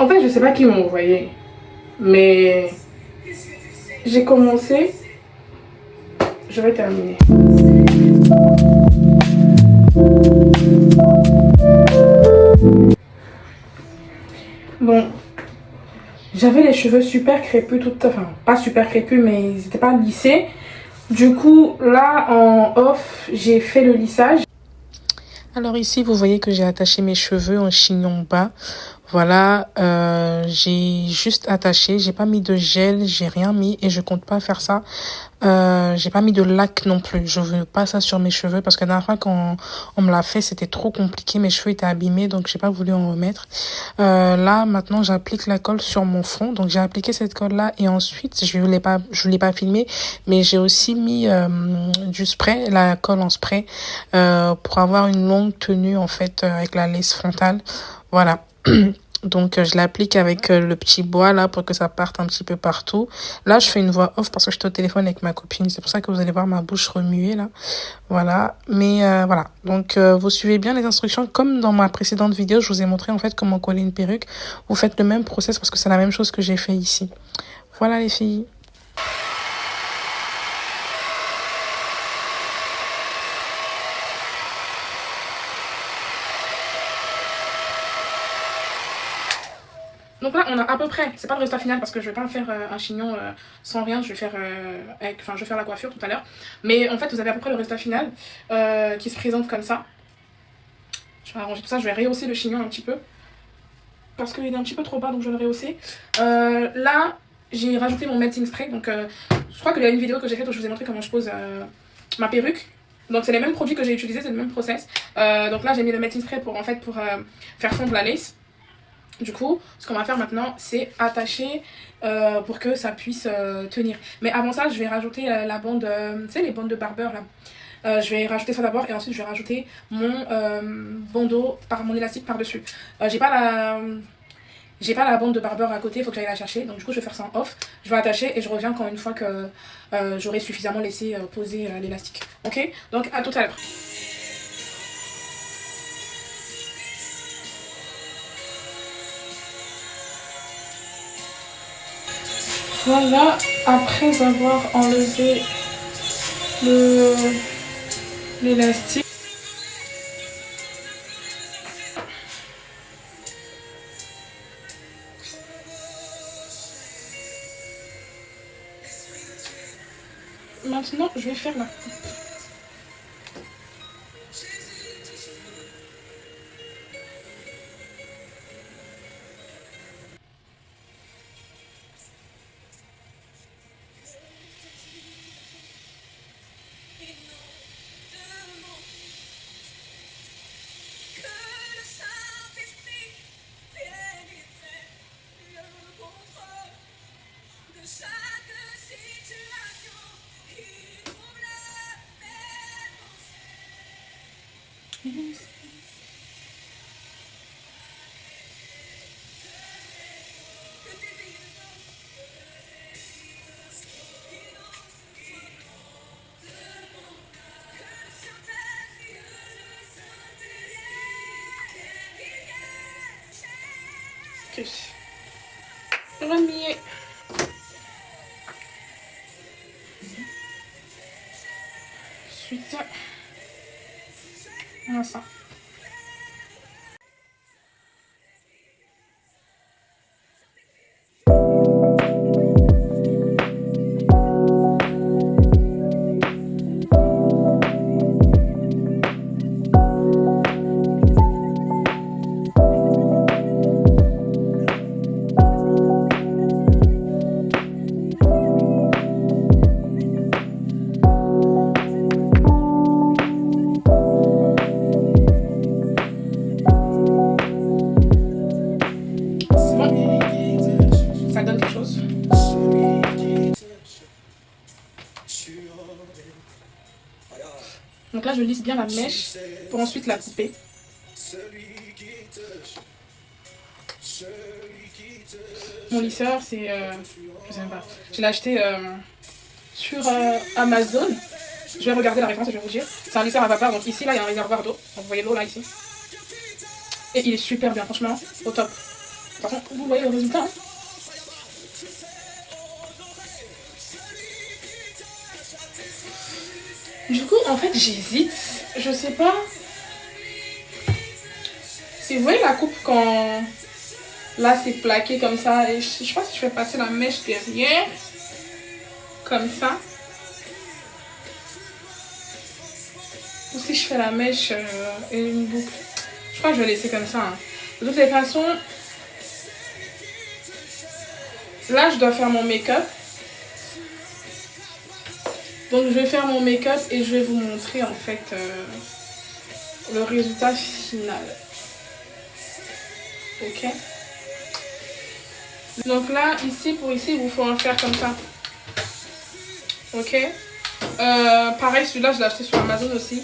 En fait, je sais pas qui m'a envoyé, mais j'ai commencé, je vais terminer. Bon, j'avais les cheveux super crépus, enfin pas super crépus, mais ils n'étaient pas lissés. Du coup, là en off, j'ai fait le lissage. Alors ici, vous voyez que j'ai attaché mes cheveux en chignon bas. Voilà, j'ai juste attaché, j'ai pas mis de gel, j'ai rien mis et je compte pas faire ça. J'ai pas mis de lac non plus. Je veux pas ça sur mes cheveux parce que la dernière fois quand on me l'a fait, c'était trop compliqué. Mes cheveux étaient abîmés, donc j'ai pas voulu en remettre. Là, maintenant, j'applique la colle sur mon front. Donc j'ai appliqué cette colle là et ensuite, je l'ai pas filmé, mais j'ai aussi mis du spray, la colle en spray, pour avoir une longue tenue en fait avec la laisse frontale. Voilà. Donc, je l'applique avec le petit bois là pour que ça parte un petit peu partout. Là, je fais une voix off parce que je suis au téléphone avec ma copine. C'est pour ça que vous allez voir ma bouche remuer là. Voilà. Mais voilà. Donc, vous suivez bien les instructions. Comme dans ma précédente vidéo, je vous ai montré en fait comment coller une perruque. Vous faites le même process parce que c'est la même chose que j'ai fait ici. Voilà les filles. Donc là, on a à peu près, c'est pas le résultat final parce que je vais pas faire un chignon sans rien, je vais faire je vais faire la coiffure tout à l'heure. Mais en fait, vous avez à peu près le résultat final qui se présente comme ça. Je vais arranger tout ça, je vais rehausser le chignon un petit peu parce qu'il est un petit peu trop bas, donc je vais le rehausser. Là, j'ai rajouté mon melting spray, donc je crois qu'il y a une vidéo que j'ai faite où je vous ai montré comment je pose ma perruque. Donc c'est les mêmes produits que j'ai utilisés, c'est le même process. Donc là, j'ai mis le melting spray pour faire fondre la lace. Du coup, ce qu'on va faire maintenant, c'est attacher pour que ça puisse tenir. Mais avant ça, je vais rajouter la bande, tu sais, les bandes de barbeur là. Je vais rajouter ça d'abord et ensuite je vais rajouter mon bandeau, mon élastique par-dessus. J'ai pas la bande de barbeur à côté, il faut que j'aille la chercher. Donc du coup, je vais faire ça en off. Je vais attacher et je reviens quand une fois que j'aurai suffisamment laissé poser l'élastique. Ok? Donc à tout à l'heure. Voilà, après avoir enlevé l'élastique, maintenant je vais faire la coupe. Ok. Remuer. Ensuite, on a ça. Ça donne quelque chose. Donc là, je lisse bien la mèche pour ensuite la couper. Mon lisseur, c'est... je sais même pas. Je l'ai acheté sur Amazon. Je vais regarder la référence et je vais vous dire. C'est un lisseur à vapeur. Donc ici, là, il y a un réservoir d'eau. Donc vous voyez l'eau là, ici. Et il est super bien, franchement, au top. Par contre, vous voyez le résultat. Hein. Du coup, en fait, j'hésite. Je sais pas. Si vous voyez la coupe quand... Là, c'est plaqué comme ça. Et je sais pas si je vais passer la mèche derrière. Comme ça. Ou si je fais la mèche et une boucle. Je crois que je vais laisser comme ça. Hein. De toutes les façons, là, je dois faire mon make-up. Donc, je vais faire mon make-up et je vais vous montrer en fait le résultat final. Ok. Donc là, ici, pour ici, il vous faut un fer comme ça. Ok. Pareil, celui-là, je l'ai acheté sur Amazon aussi.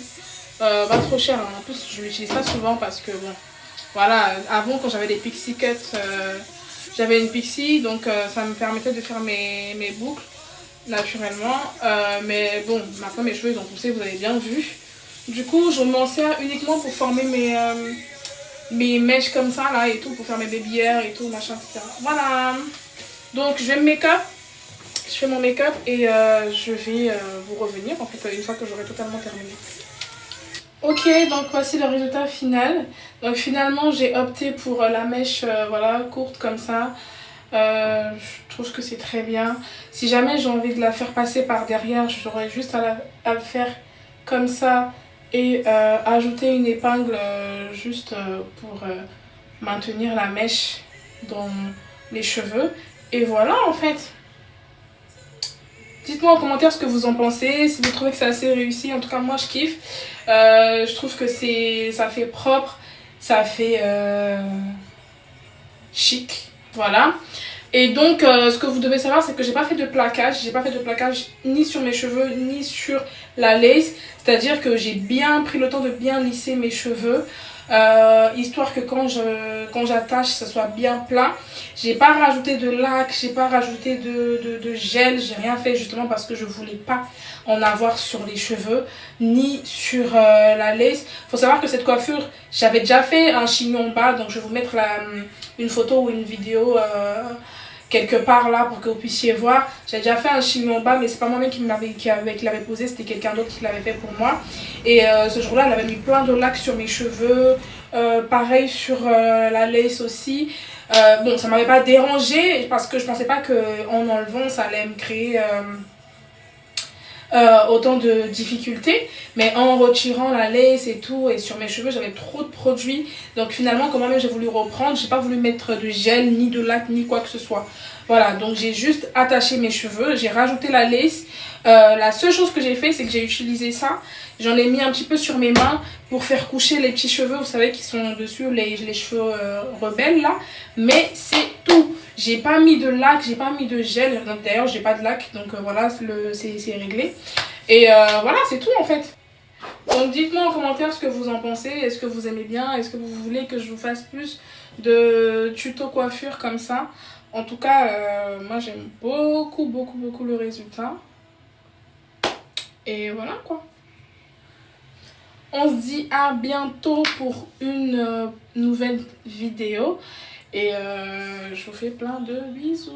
Pas trop cher. Hein. En plus, je l'utilise pas souvent parce que, bon, voilà, avant, quand j'avais des pixie cuts, j'avais une pixie, donc ça me permettait de faire mes boucles naturellement. Mais bon, maintenant, mes cheveux, ils ont poussé, vous avez bien vu. Du coup, je m'en sers uniquement pour former mes mèches comme ça, là, et tout, pour faire mes baby hair et tout, machin, etc. Voilà. Donc, je vais me make-up. Je fais mon make-up et je vais vous revenir en fait une fois que j'aurai totalement terminé. Ok, donc voici le résultat final. Donc finalement j'ai opté pour la mèche voilà, courte comme ça. Je trouve que c'est très bien. Si jamais j'ai envie de la faire passer par derrière, j'aurais juste à le faire comme ça et ajouter une épingle juste pour maintenir la mèche dans les cheveux. Et voilà en fait. Dites-moi en commentaire ce que vous en pensez, si vous trouvez que c'est assez réussi. En tout cas, moi, je kiffe. Je trouve que ça fait propre, ça fait chic. Voilà. Et donc, ce que vous devez savoir, c'est que j'ai pas fait de plaquage. J'ai pas fait de plaquage ni sur mes cheveux, ni sur la lace. C'est-à-dire que j'ai bien pris le temps de bien lisser mes cheveux. Histoire que quand j'attache, ça soit bien plat. J'ai pas rajouté de lac, j'ai pas rajouté de gel, j'ai rien fait justement parce que je voulais pas en avoir sur les cheveux ni sur la lace. Faut savoir que cette coiffure, j'avais déjà fait un chignon bas, donc je vais vous mettre une photo ou une vidéo quelque part là pour que vous puissiez voir. J'ai déjà fait un chignon bas, mais c'est pas moi-même qui l'avait posé, c'était quelqu'un d'autre qui l'avait fait pour moi. Et ce jour-là, elle avait mis plein de lac sur mes cheveux, pareil sur la lace aussi. Bon, ça m'avait pas dérangé parce que je pensais pas qu'en enlevant, ça allait me créer autant de difficultés, mais en retirant la lace et tout et sur mes cheveux j'avais trop de produits, donc finalement quand moi-même j'ai voulu reprendre, j'ai pas voulu mettre de gel ni de lac ni quoi que ce soit. Voilà, donc j'ai juste attaché mes cheveux, j'ai rajouté la lace. La seule chose que j'ai fait, c'est que j'ai utilisé ça, j'en ai mis un petit peu sur mes mains pour faire coucher les petits cheveux, vous savez, qui sont dessus, les cheveux rebelles là, mais c'est tout. J'ai pas mis de lac, j'ai pas mis de gel, donc d'ailleurs j'ai pas de lac, donc voilà, c'est réglé. Et voilà, c'est tout en fait. Donc dites-moi en commentaire ce que vous en pensez, est-ce que vous aimez bien, est-ce que vous voulez que je vous fasse plus de tuto coiffure comme ça. En tout cas, moi j'aime beaucoup le résultat. Et voilà quoi. On se dit à bientôt pour une nouvelle vidéo. Et je vous fais plein de bisous.